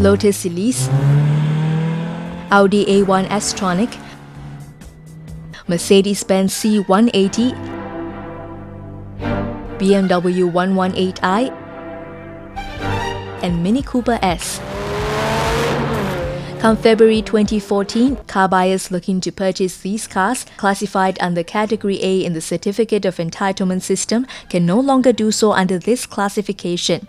Lotus Elise, Audi A1 S-Tronic, Mercedes-Benz C180, BMW 118i, and Mini Cooper S. Come February 2014, car buyers looking to purchase these cars, classified under Category A in the Certificate of Entitlement system, can no longer do so under this classification.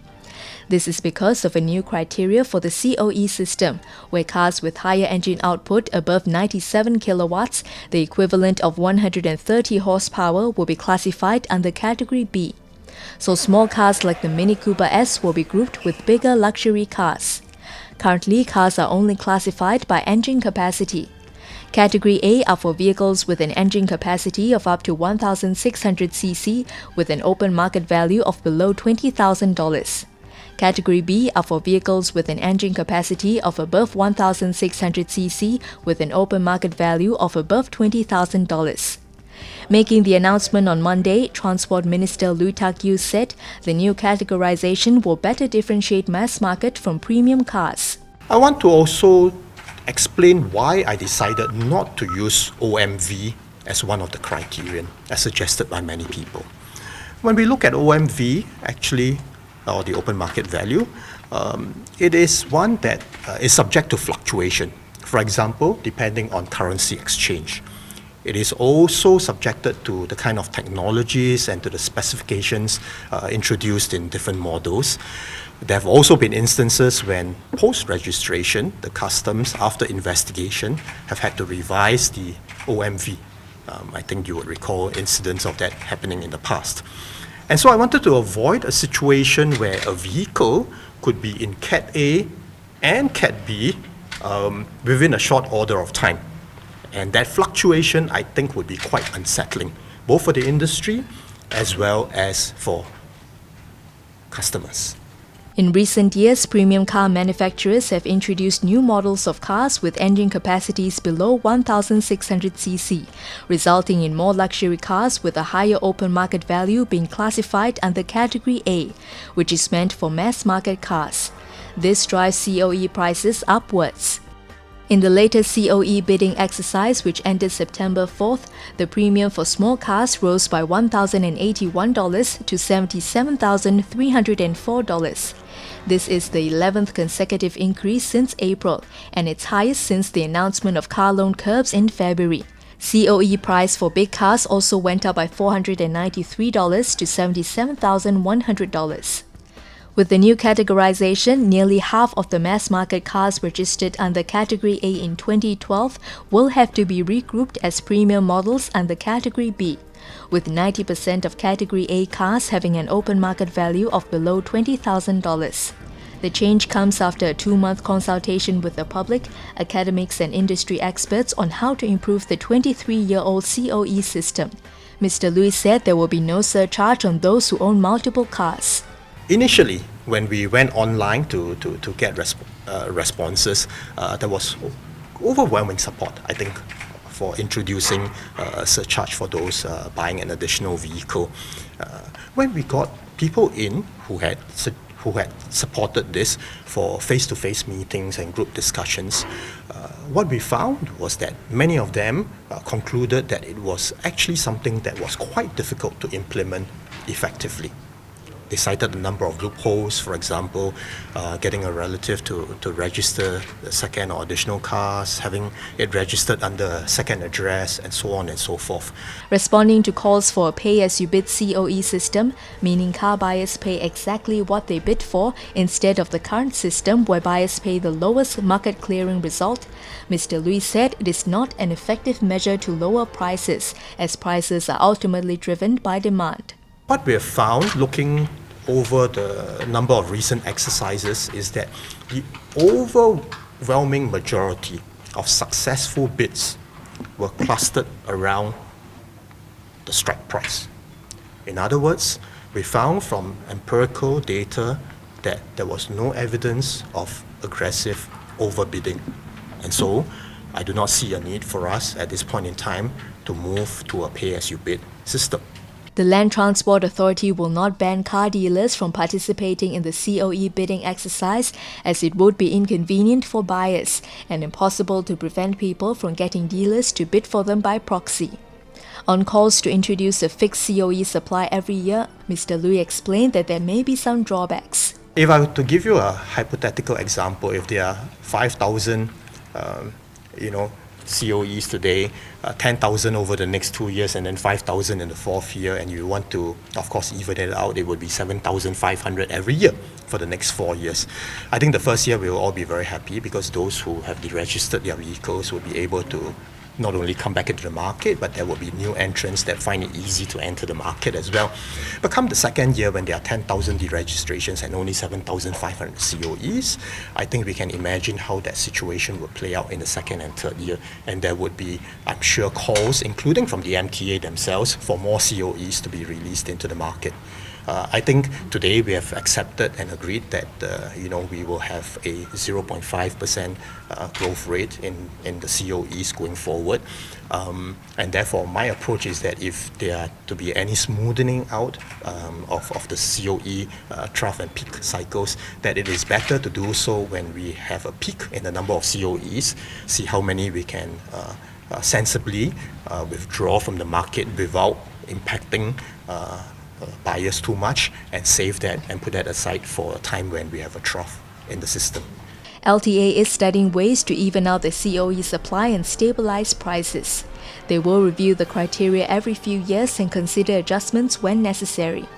This is because of a new criteria for the COE system, where cars with higher engine output above 97 kilowatts, the equivalent of 130 horsepower, will be classified under Category B. So small cars like the Mini Cooper S will be grouped with bigger luxury cars. Currently, cars are only classified by engine capacity. Category A are for vehicles with an engine capacity of up to 1,600 cc with an open market value of below $20,000. Category B are for vehicles with an engine capacity of above 1,600 cc with an open market value of above $20,000. Making the announcement on Monday, Transport Minister Lui Tuck Yew said the new categorization will better differentiate mass market from premium cars. I want to also explain why I decided not to use OMV as one of the criterion, as suggested by many people. When we look at OMV, actually, or the open market value, it is one that is subject to fluctuation. For example, depending on currency exchange. It is also subjected to the kind of technologies and to the specifications introduced in different models. There have also been instances when post-registration, the customs, after investigation, have had to revise the OMV. I think you would recall incidents of that happening in the past. And so I wanted to avoid a situation where a vehicle could be in Cat A and Cat B within a short order of time. And that fluctuation, I think, would be quite unsettling, both for the industry as well as for customers. In recent years, premium car manufacturers have introduced new models of cars with engine capacities below 1,600 cc, resulting in more luxury cars with a higher open market value being classified under Category A, which is meant for mass market cars. This drives COE prices upwards. In the latest COE bidding exercise, which ended September 4th, the premium for small cars rose by $1,081 to $77,304. This is the 11th consecutive increase since April, and its highest since the announcement of car loan curbs in February. COE price for big cars also went up by $493 to $77,100. With the new categorization, nearly half of the mass market cars registered under Category A in 2012 will have to be regrouped as premium models under Category B, with 90% of Category A cars having an open market value of below $20,000. The change comes after a 2-month consultation with the public, academics and industry experts on how to improve the 23-year-old COE system. Mr. Lui said there will be no surcharge on those who own multiple cars. Initially, when we went online to get responses, there was overwhelming support, I think, for introducing a surcharge for those buying an additional vehicle. When we got people in who had supported this for face-to-face meetings and group discussions, what we found was that many of them concluded that it was actually something that was quite difficult to implement effectively. They cited a number of loopholes, for example, getting a relative to register the second or additional cars, having it registered under a second address, and so on and so forth. Responding to calls for a Pay-As-You-Bid COE system, meaning car buyers pay exactly what they bid for instead of the current system where buyers pay the lowest market clearing result, Mr. Lui said it is not an effective measure to lower prices, as prices are ultimately driven by demand. What we have found, looking over the number of recent exercises, is that the overwhelming majority of successful bids were clustered around the strike price. In other words, we found from empirical data that there was no evidence of aggressive overbidding. And so, I do not see a need for us at this point in time to move to a pay-as-you-bid system. The Land Transport Authority will not ban car dealers from participating in the COE bidding exercise, as it would be inconvenient for buyers and impossible to prevent people from getting dealers to bid for them by proxy. On calls to introduce a fixed COE supply every year, Mr. Lui explained that there may be some drawbacks. If I were to give you a hypothetical example, if there are 5,000, COEs today, 10,000 over the next 2 years, and then 5,000 in the fourth year, and you want to, of course, even it out, it would be 7,500 every year for the next 4 years. I think the first year we will all be very happy because those who have deregistered their vehicles will be able to not only come back into the market, but there will be new entrants that find it easy to enter the market as well. But come the second year, when there are 10,000 deregistrations and only 7,500 COEs, I think we can imagine how that situation will play out in the second and third year. And there would be, I'm sure, calls, including from the MTA themselves, for more COEs to be released into the market. I think today we have accepted and agreed that we will have a 0.5% growth rate in the COEs going forward, and therefore my approach is that if there are to be any smoothing out of the COE trough and peak cycles, that it is better to do so when we have a peak in the number of COEs, see how many we can sensibly withdraw from the market without impacting buyers too much, and save that and put that aside for a time when we have a trough in the system. LTA is studying ways to even out the COE supply and stabilize prices. They will review the criteria every few years and consider adjustments when necessary.